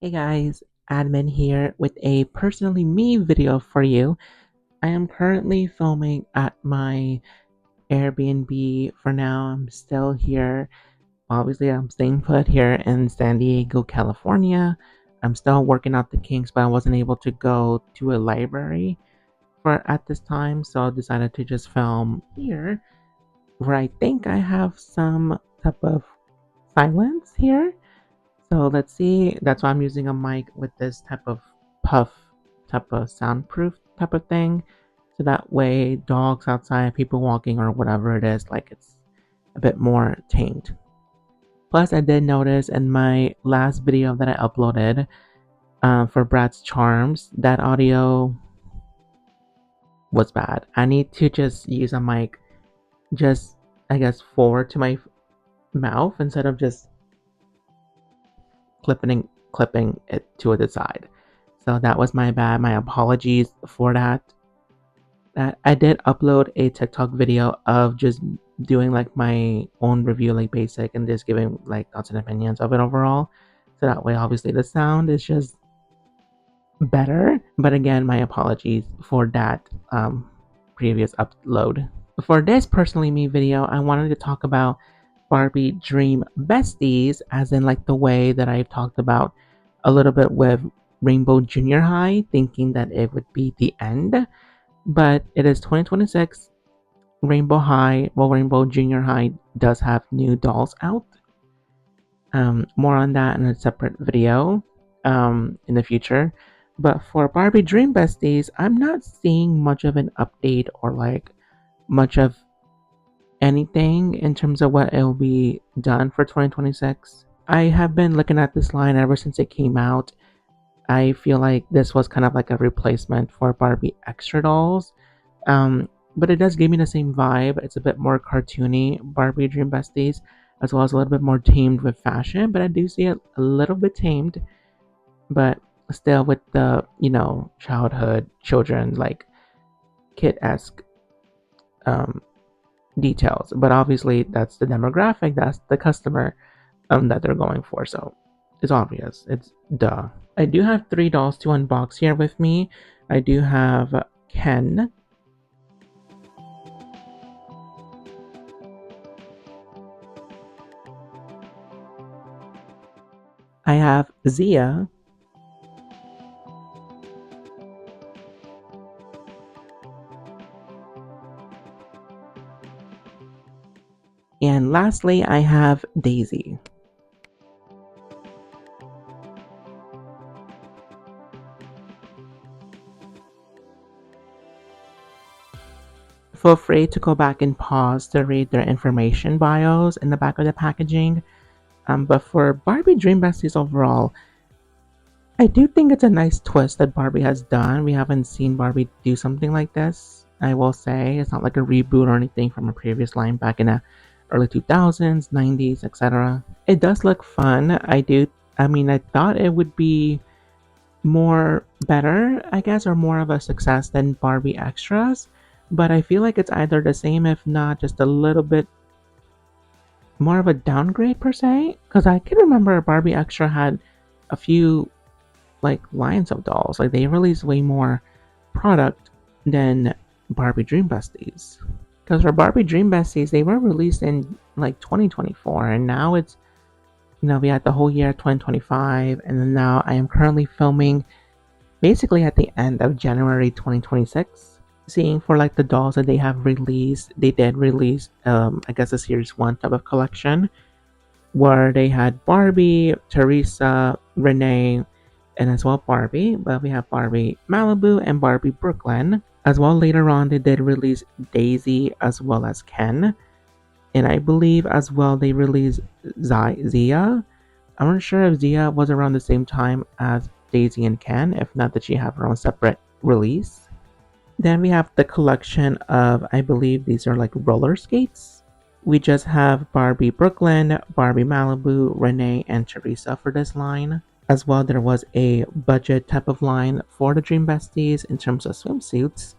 Hey guys, admin here with a personally me video for you. I am currently filming at my Airbnb for now. I'm still here. Obviously, I'm staying put here in San Diego, California. I'm still working out the kinks, but I wasn't able to go to a library for at this time, so I decided to just film here where I think I have some type of silence here. So let's see. That's why I'm using a mic with this type of puff, type of soundproof type of thing. So that way, dogs outside, people walking, or whatever it is, like it's a bit more tamed. Plus, I did notice in my last video that I uploaded for Brad's Charms, that audio was bad. I need to just use a mic just, I guess, forward to my mouth instead of just clipping it to the side. So that was my bad. My apologies for that. That I did upload a TikTok video of just doing like my own review, like basic, and just giving like thoughts and opinions of it overall. So that way, obviously, the sound is just better. But again, my apologies for that previous upload. For this personally me video, I wanted to talk about Barbie Dream Besties, as in like the way that I've talked about a little bit with Rainbow Junior High, thinking that it would be the end. But it is 2026. Rainbow Junior High does have new dolls out. More on that in a separate video in the future. But for Barbie Dream Besties, I'm not seeing much of an update or like much of anything in terms of what it will be done for 2026. I have been looking at this line ever since it came out. I feel like this was kind of like a replacement for Barbie Extra Dolls. But it does give me the same vibe. It's a bit more cartoony, Barbie Dream Besties, as well as a little bit more tamed with fashion. But I do see it a little bit tamed, but still with the, childhood, children, like kid-esque um, details. But obviously, that's the demographic, that's the customer that they're going for. So it's obvious. It's duh. I do have three dolls to unbox here with me. I do have Ken. I have Zia. And lastly, I have Daisy. Feel free to go back and pause to read their information bios in the back of the packaging. But for Barbie Dream Besties overall, I do think it's a nice twist that Barbie has done. We haven't seen Barbie do something like this. I will say it's not like a reboot or anything from a previous line back in the early 2000s, 90s, etc. It does look fun. I thought it would be more better, I guess, or more of a success than Barbie Extras. But I feel like it's either the same, if not just a little bit more of a downgrade per se. Because I can remember Barbie Extra had a few like lines of dolls. Like they released way more product than Barbie Dream Besties. Because for Barbie Dream Besties, they were released in like 2024, and now it's we had the whole year 2025, and then now I am currently filming basically at the end of January 2026. Seeing for like the dolls that they have released, they did release I guess a series one type of collection where they had Barbie, Teresa, Renee, and as well Barbie. But we have Barbie Malibu and Barbie Brooklyn. As well later on they did release Daisy as well as Ken. And I believe as well they released Zia. I'm not sure if Zia was around the same time as Daisy and Ken, if not that she have her own separate release. Then we have the collection of, I believe these are like roller skates. We just have Barbie Brooklyn, Barbie Malibu, Renee, and Teresa for this line. As well, there was a budget type of line for the Dream Besties in terms of swimsuits.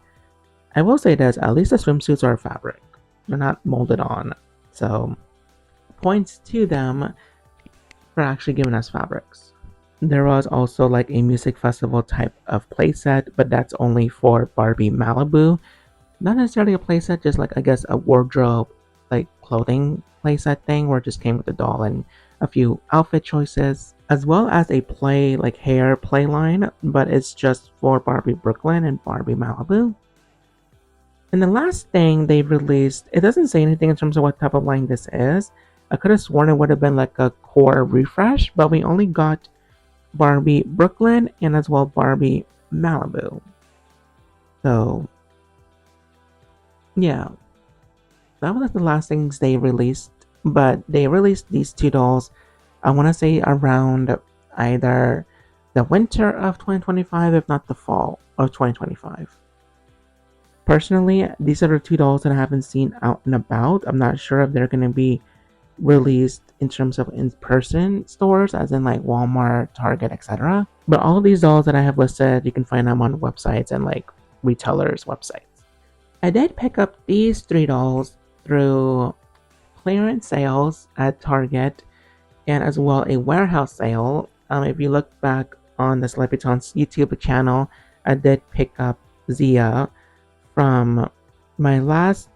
I will say this, at least the swimsuits are fabric. They're not molded on. So, points to them for actually giving us fabrics. There was also like a music festival type of playset, but that's only for Barbie Malibu. Not necessarily a playset, just like I guess a wardrobe, like clothing playset thing where it just came with a doll and a few outfit choices, as well as a play like hair play line, but it's just for Barbie Brooklyn and Barbie Malibu. And the last thing they released, it doesn't say anything in terms of what type of line this is. I could have sworn it would have been like a core refresh, but we only got Barbie Brooklyn and as well Barbie Malibu. So yeah, that was like the last things they released. But they released these two dolls, I want to say around either the winter of 2025, if not the fall of 2025. Personally, these are the two dolls that I haven't seen out and about. I'm not sure if they're going to be released in terms of in-person stores, as in like Walmart, Target, etc. But all of these dolls that I have listed, you can find them on websites and like retailers' websites. I did pick up these three dolls through clearance sales at Target and as well a warehouse sale. If you look back on the Celebritants YouTube channel, I did pick up Zia from my last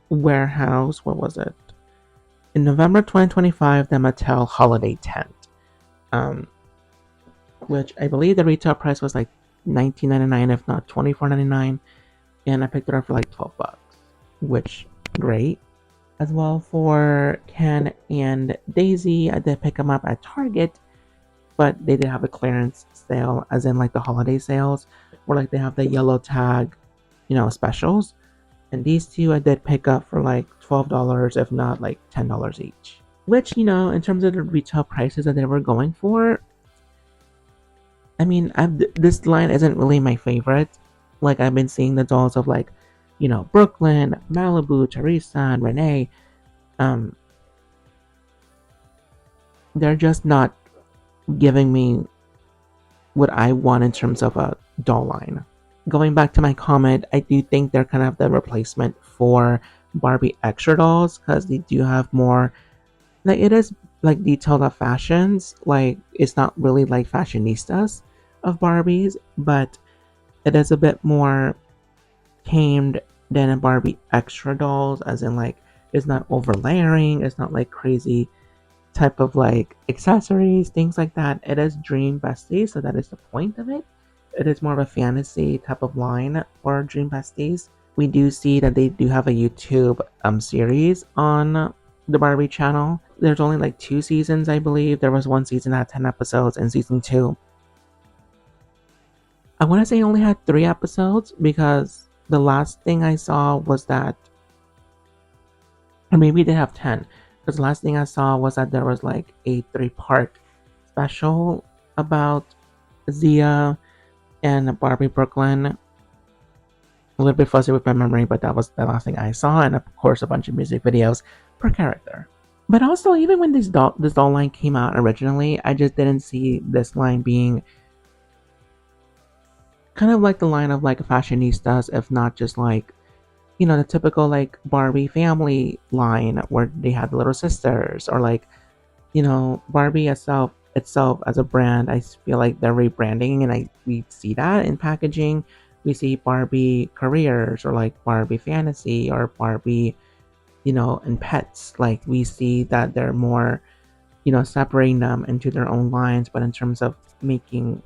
warehouse. What was it? In November 2025, the Mattel Holiday Tent, um, which I believe the retail price was like 19.99, if not 24.99, and I picked it up for like $12, which great. As well for Ken and Daisy, I did pick them up at Target, but they did have a clearance sale, as in like the holiday sales, where like they have the yellow tag, specials. And these two I did pick up for like $12, if not like $10 each. Which, in terms of the retail prices that they were going for, I mean, this line isn't really my favorite. Like, I've been seeing the dolls of like, Brooklyn, Malibu, Teresa, and Renee. Um, they're just not giving me what I want in terms of a doll line. Going back to my comment, I do think they're kind of the replacement for Barbie extra dolls because they do have more, like, it is like detailed of fashions. Like, it's not really like fashionistas of Barbies, but it is a bit more tamed than a Barbie extra dolls, as in like it's not overlayering, it's not like crazy type of like accessories, things like that. It is Dream Besties, so that is the point of it. It is more of a fantasy type of line for Dream Besties. We do see that they do have a YouTube series on the Barbie channel. There's only like 2 seasons, I believe. There was one season that had 10 episodes, and season 2, I want to say, only had 3 episodes because the last thing I saw was that, or maybe they have 10, because the last thing I saw was that there was like a 3-part special about Zia and Barbie Brooklyn. A little bit fuzzy with my memory, but that was the last thing I saw, and of course a bunch of music videos per character. But also, even when this doll line came out originally, I just didn't see this line being kind of like the line of like fashionistas, if not just like, the typical like Barbie family line where they have the little sisters, or like, Barbie itself as a brand. I feel like they're rebranding, and we see that in packaging. We see Barbie careers, or like Barbie fantasy, or Barbie, and pets. Like, we see that they're more, separating them into their own lines, but in terms of making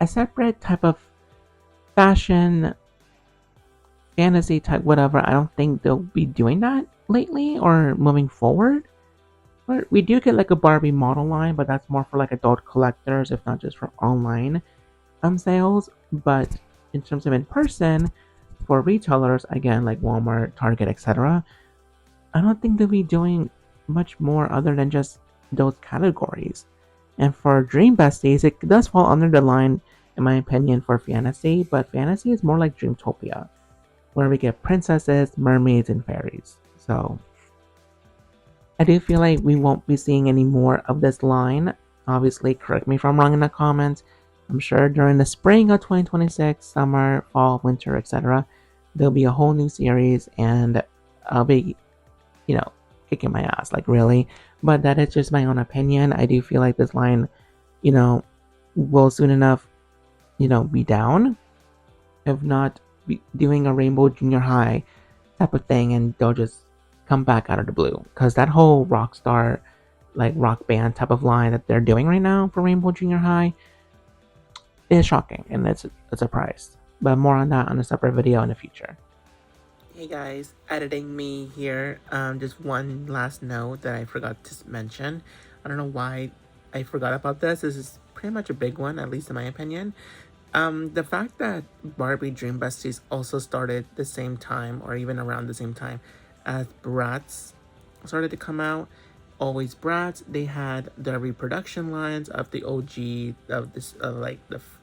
a separate type of fashion, fantasy type, whatever, I don't think they'll be doing that lately or moving forward. But we do get like a Barbie model line, but that's more for like adult collectors, if not just for online sales. But in terms of in person, for retailers, again, like Walmart, Target, etc., I don't think they'll be doing much more other than just those categories. And for Dream Besties, it does fall under the line, in my opinion, for fantasy, but fantasy is more like Dreamtopia, where we get princesses, mermaids, and fairies. So I do feel like we won't be seeing any more of this line. Obviously, correct me if I'm wrong in the comments. I'm sure during the spring of 2026, summer, fall, winter, etc., there'll be a whole new series, and I'll be, you know, kicking my ass, like really. But that is just my own opinion. I do feel like this line, you know, will soon enough, be down. If not, be doing a Rainbow Junior High type of thing, and they'll just come back out of the blue. Because that whole rock star, like rock band type of line that they're doing right now for Rainbow Junior High is shocking, and it's a surprise. But more on that on a separate video in the future. Hey guys, editing me here. Just one last note that I forgot to mention. I don't know why I forgot about this. This is pretty much a big one, at least in my opinion. The fact that Barbie Dream Besties also started the same time, or even around the same time as Bratz started to come out. Always Bratz. They had the reproduction lines of the OG of this, like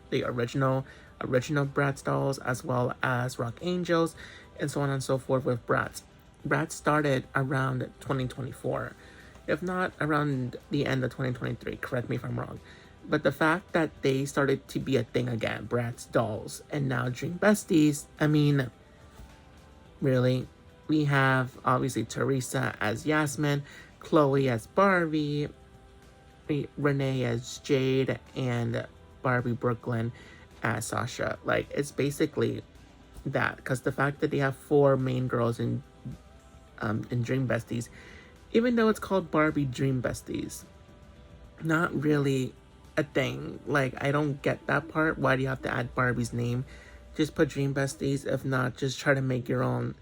the original Bratz dolls, as well as Rock Angels, and so on and so forth with Bratz. Bratz started around 2024, if not around the end of 2023. Correct me if I'm wrong. But the fact that they started to be a thing again, Bratz dolls, and now Dream Besties, I mean, really, we have obviously Teresa as Yasmin, Chloe as Barbie, Renee as Jade, and Barbie Brooklyn as Sasha. Like, it's basically that, because the fact that they have four main girls in Dream Besties, even though it's called Barbie Dream Besties, not really a thing. Like, I don't get that part. Why do you have to add Barbie's name? Just put Dream Besties. If not, just try to make your own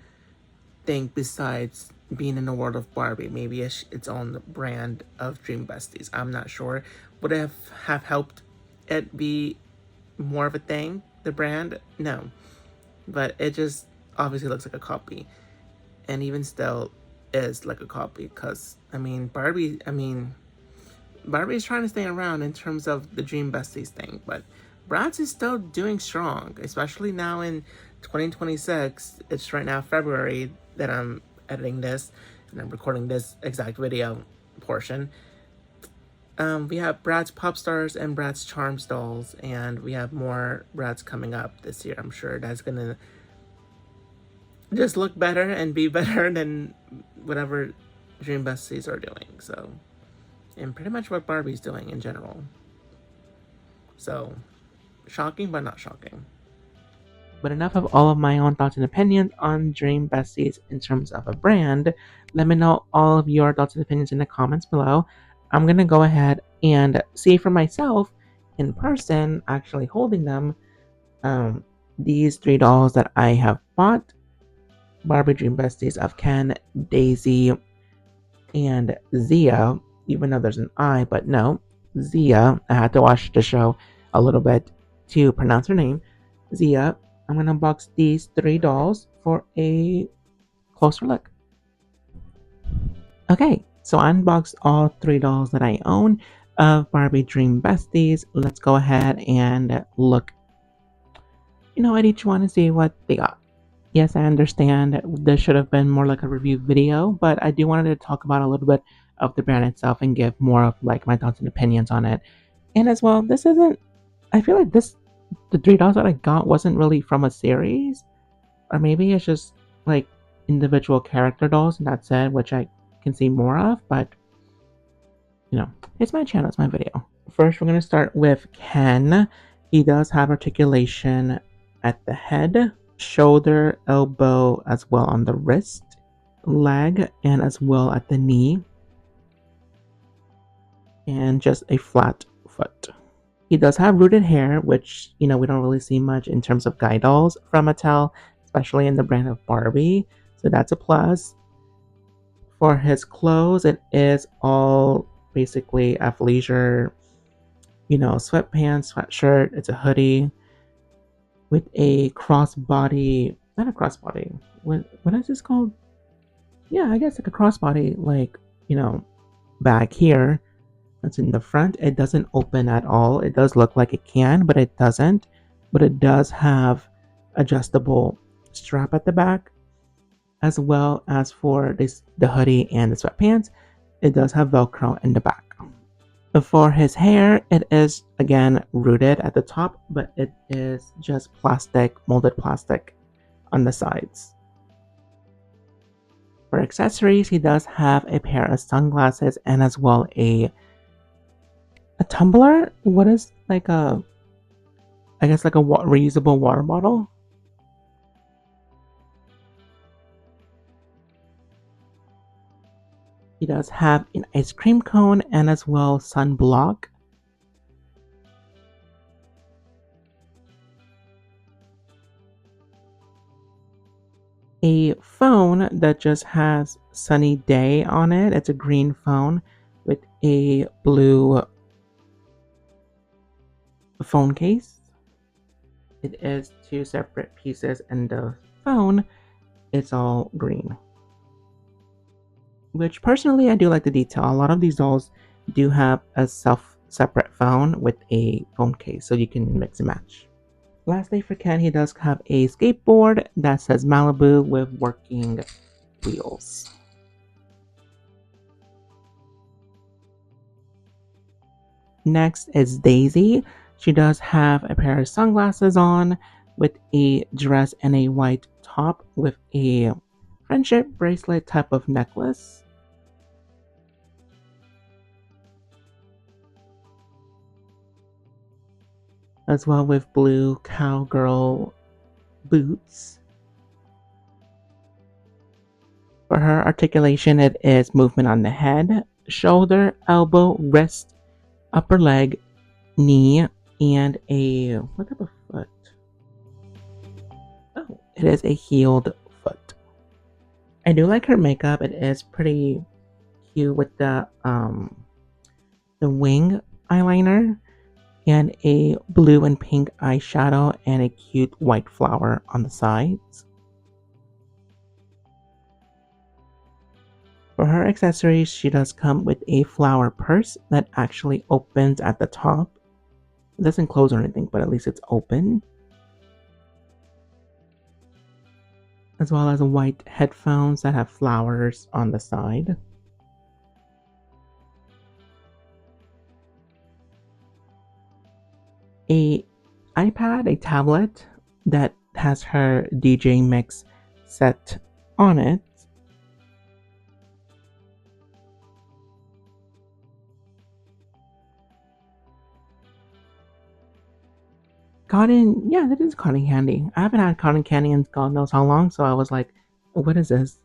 thing besides being in the world of Barbie. Maybe its own brand of Dream Besties. I'm not sure. Would it have helped it be more of a thing, the brand? No. But it just obviously looks like a copy. And even still is like a copy. Because, Barbie's trying to stay around in terms of the Dream Besties thing, but Bratz is still doing strong, especially now in 2026. It's right now February that I'm editing this, and I'm recording this exact video portion. We have Bratz Pop Stars and Bratz Charms dolls, and we have more Bratz coming up this year. I'm sure that's gonna just look better and be better than whatever Dream Besties are doing. So, and pretty much what Barbie's doing in general. So, shocking but not shocking. But enough of all of my own thoughts and opinions on Dream Besties in terms of a brand. Let me know all of your thoughts and opinions in the comments below. I'm going to go ahead and see for myself in person, actually holding them, these three dolls that I have bought. Barbie Dream Besties of Ken, Daisy, and Zia, even though there's an I, but no, Zia. I had to watch the show a little bit to pronounce her name. Zia. I'm going to unbox these three dolls for a closer look. Okay, so I unboxed all three dolls that I own of Barbie Dream Besties. Let's go ahead and look, at each one and see what they got. Yes, I understand this should have been more like a review video, but I do wanted to talk about a little bit of the brand itself and give more of like my thoughts and opinions on it. And as well, this isn't, I feel like the three dolls that I got wasn't really from a series, or maybe it's just like individual character dolls, and that's it, which I can see more of, but it's my channel, it's my video. First, we're going to start with Ken. He does have articulation at the head, shoulder, elbow, as well on the wrist, leg, and as well at the knee, and just a flat foot. He does have rooted hair, which, we don't really see much in terms of guy dolls from Mattel, especially in the brand of Barbie, so that's a plus. For his clothes, it is all basically athleisure, sweatpants, sweatshirt, it's a hoodie with a crossbody, not a crossbody, what is this called? Yeah, I guess like a crossbody, like, bag here. That's in the front. It doesn't open at all. It does look like it can, but it doesn't. But it does have adjustable strap at the back, as well as for the hoodie and the sweatpants. It does have Velcro in the back. For his hair, it is again rooted at the top, but it is just plastic, molded plastic on the sides. For accessories, he does have a pair of sunglasses and as well a A tumbler? What is like I guess like a reusable water bottle? He does have an ice cream cone and as well sunblock. A phone that just has sunny day on it. It's a green phone with a blue phone case. It is two separate pieces, and the phone is all green. Which personally, I do like the detail. A lot of these dolls do have a separate phone with a phone case, so you can mix and match. Lastly, for Ken, he does have a skateboard that says Malibu with working wheels. Next is Daisy. She does have a pair of sunglasses on with a dress and a white top with a friendship bracelet type of necklace, as well with blue cowgirl boots. For her articulation, it is movement on the head, shoulder, elbow, wrist, upper leg, knee, and a what type of foot? Oh, it is a heeled foot. I do like her makeup. It is pretty cute with the wing eyeliner and a blue and pink eyeshadow and a cute white flower on the sides. For her accessories, she does come with a flower purse that actually opens at the top. It doesn't close or anything, but at least it's open. As well as white headphones that have flowers on the side. A iPad, a tablet that has her DJ mix set on it. Cotton, yeah, that is cotton candy. I haven't had cotton candy in God knows how long, so I was like, what is this?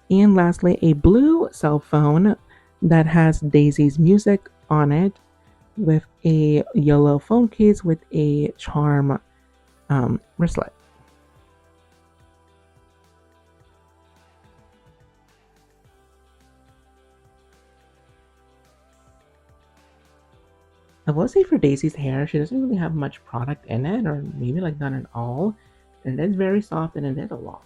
And lastly, a blue cell phone that has Daisy's music on it with a yellow phone case with a charm wristlet. I will say for Daisy's hair, she doesn't really have much product in it, or maybe like none at all. And it is very soft and it is a lot.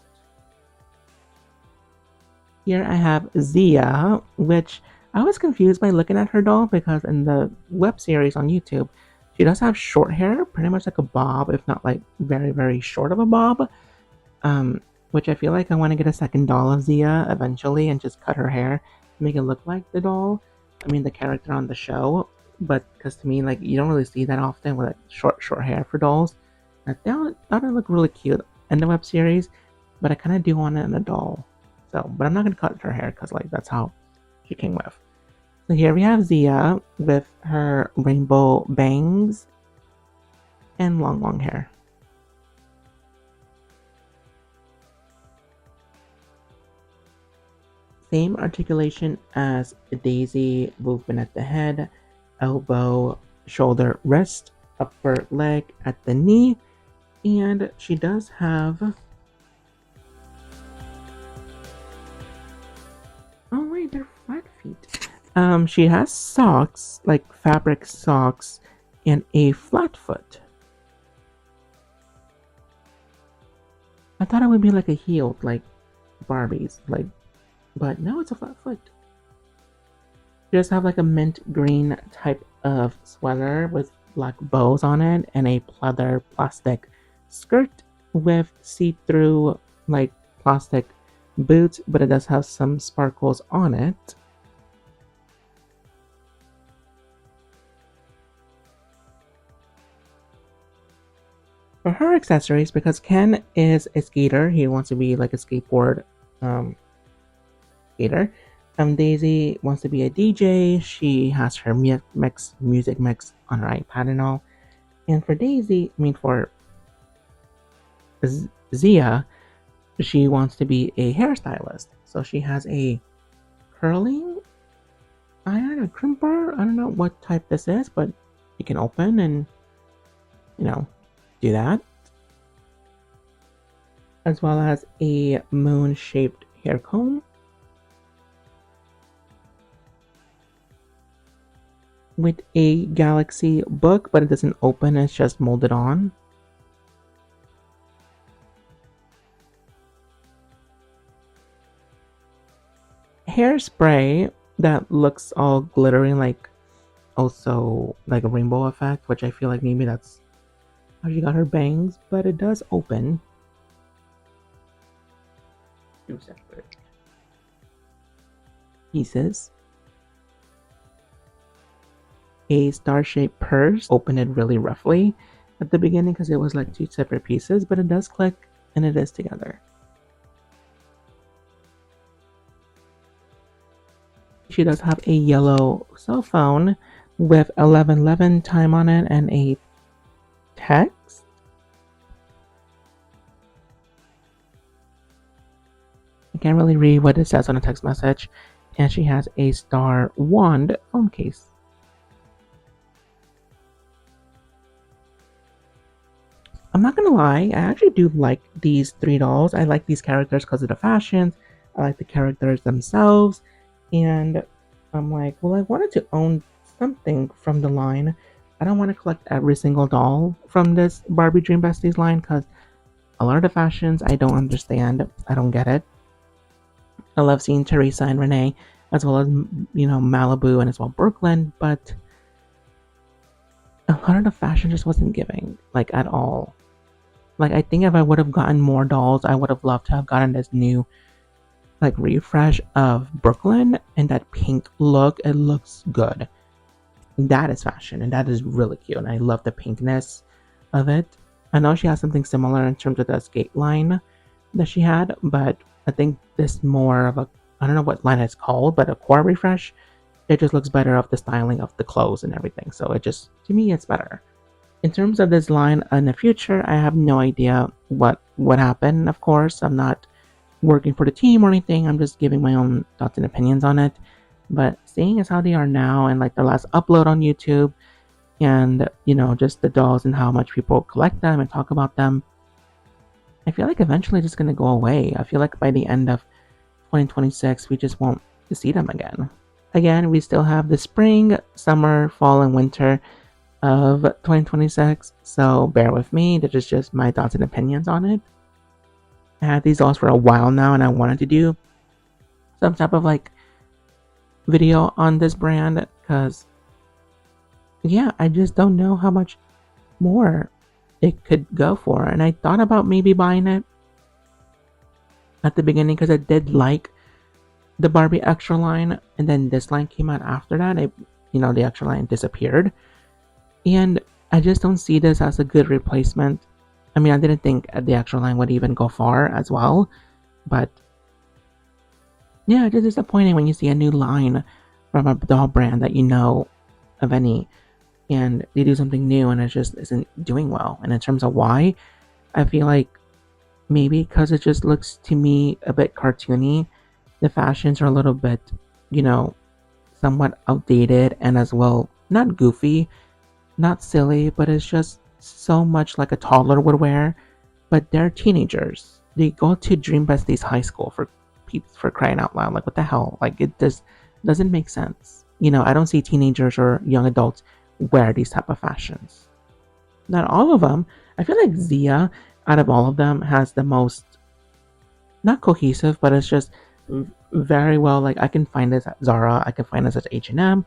Here I have Zia, which I was confused by looking at her doll because in the web series on YouTube, she does have short hair, pretty much like a bob, if not like very, very short of a bob. Which I feel like I want to get a second doll of Zia eventually and just cut her hair, make it look like the doll. I mean, the character on the show. But because to me, like, you don't really see that often with like short hair for dolls. I thought it looked really cute in the web series, but I kind of do want it in a doll. So, but I'm not gonna cut her hair because like that's how she came with. So here we have Zia with her rainbow bangs and long hair. Same articulation as the Daisy, movement at the head, elbow, shoulder, wrist, upper leg at the knee, and she does have. Oh wait, they're flat feet. She has socks, like fabric socks, and a flat foot. I thought it would be like a heeled, like Barbie's, like, but no, it's a flat foot. She does have like a mint green type of sweater with black bows on it and a pleather plastic skirt with see-through like plastic boots, but it does have some sparkles on it. For her accessories, because Ken is a skater, he wants to be like a skateboard um, skater. Daisy wants to be a DJ. She has her music mix on her iPad and all. And for Daisy, I mean for Zia, she wants to be a hairstylist. So she has a curling iron, a crimper. I don't know what type this is, but you can open and, you know, do that. As well as a moon shaped hair comb with a galaxy book, but it doesn't open, it's just molded on. Hairspray that looks all glittery, like also like a rainbow effect, which I feel like maybe that's how she got her bangs, but it does open. Two separate pieces. A star-shaped purse, open it really roughly at the beginning because it was like two separate pieces, but it does click and it is together. She does have a yellow cell phone with 1111 time on it and a text. I can't really read what it says on a text message. And she has a star wand phone case. I'm not gonna lie, I actually do like these three dolls. I like these characters because of the fashions. I like the characters themselves. And I'm like, well, I wanted to own something from the line. I don't want to collect every single doll from this Barbie Dream Besties line because a lot of the fashions I don't understand. I don't get it. I love seeing Teresa and Renee, as well as Malibu and as well Brooklyn, but a lot of the fashion just wasn't giving, like, at all. Like, I think if I would have gotten more dolls, I would have loved to have gotten this new like refresh of Brooklyn and that pink look. It looks good. That is fashion and that is really cute. And I love the pinkness of it. I know she has something similar in terms of the skate line that she had, but I think this more of a, I don't know what line it's called, but a core refresh. It just looks better of the styling of the clothes and everything. So it just, to me, it's better. In terms of this line in the future, I have no idea what would happen. Of course, I'm not working for the team or anything. I'm just giving my own thoughts and opinions on it. But seeing as how they are now and like their last upload on YouTube and just the dolls and how much people collect them and talk about them, I feel like eventually it's just gonna go away. I feel like by the end of 2026 we just won't see them again. Again, we still have the spring, summer, fall, and winter of 2026, so bear with me. That is just my thoughts and opinions on it. I had these dolls for a while now and I wanted to do some type of like video on this brand because yeah, I just don't know how much more it could go for. And I thought about maybe buying it at the beginning because I did like the Barbie extra line, and then this line came out after that. The extra line disappeared, and I just don't see this as a good replacement. I mean, I didn't think the extra line would even go far as well, but yeah, it's just disappointing when you see a new line from a doll brand that you know of any, and they do something new and it just isn't doing well. And in terms of why, I feel like maybe because it just looks to me a bit cartoony. The fashions are a little bit, somewhat outdated and as well not goofy, not silly, but it's just so much like a toddler would wear. But they're teenagers. They go to Dream Besties High School for crying out loud. Like what the hell? Like it just doesn't make sense. I don't see teenagers or young adults wear these type of fashions. Not all of them. I feel like Zia, out of all of them, has the most not cohesive, but it's just very well. Like I can find this at Zara, I can find this at H&M,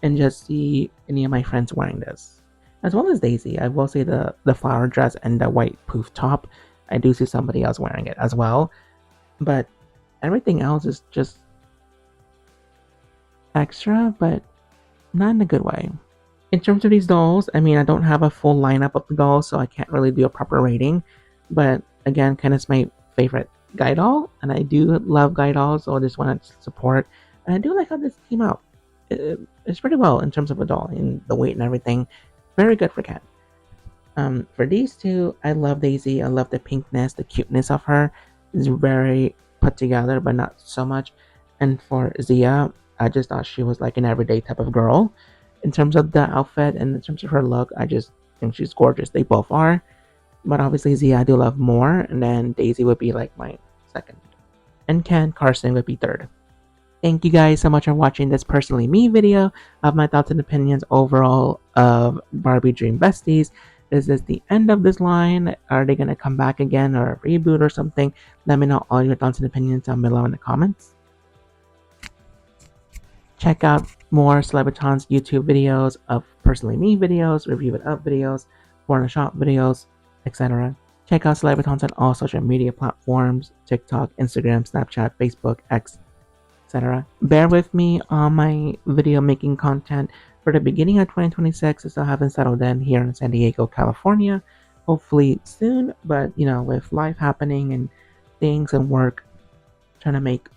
and just see any of my friends wearing this, as well as Daisy. I will say the flower dress and the white poof top. I do see somebody else wearing it as well, but everything else is just extra, but not in a good way. In terms of these dolls, I mean, I don't have a full lineup of the dolls, so I can't really do a proper rating. But again, Ken is my favorite Guy doll, and I do love Guy dolls, so I just wanted to support. And I do like how this came out. It's pretty well in terms of a doll and the weight and everything. Very good for Ken. For these two, I love Daisy. I love the pinkness, the cuteness of her. It's very put together, but not so much. And for Zia, I just thought she was like an everyday type of girl. In terms of the outfit and in terms of her look, I just think she's gorgeous. They both are. But obviously, Zia I do love more. And then Daisy would be like my second. And Ken Carson would be third. Thank you guys so much for watching this personally me video of my thoughts and opinions overall of Barbie Dream Besties. Is this the end of this line? Are they going to come back again or a reboot or something? Let me know all your thoughts and opinions down below in the comments. Check out more Celebritants YouTube videos of personally me videos, review it up videos, corner shop videos, etc. Check out Celebritants on all social media platforms: TikTok, Instagram, Snapchat, Facebook, X, etc. Bear with me on my video making content for the beginning of 2026. I still haven't settled in here in San Diego, California. Hopefully soon, but with life happening and things and work, trying to make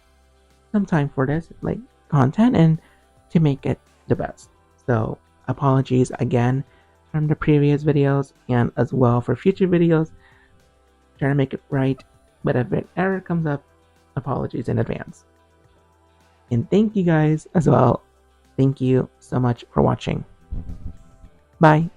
some time for this like content and to make it the best. So apologies again from the previous videos and as well for future videos. Trying to make it right, but if an error comes up, apologies in advance. And thank you guys as well. Thank you so much for watching. Bye.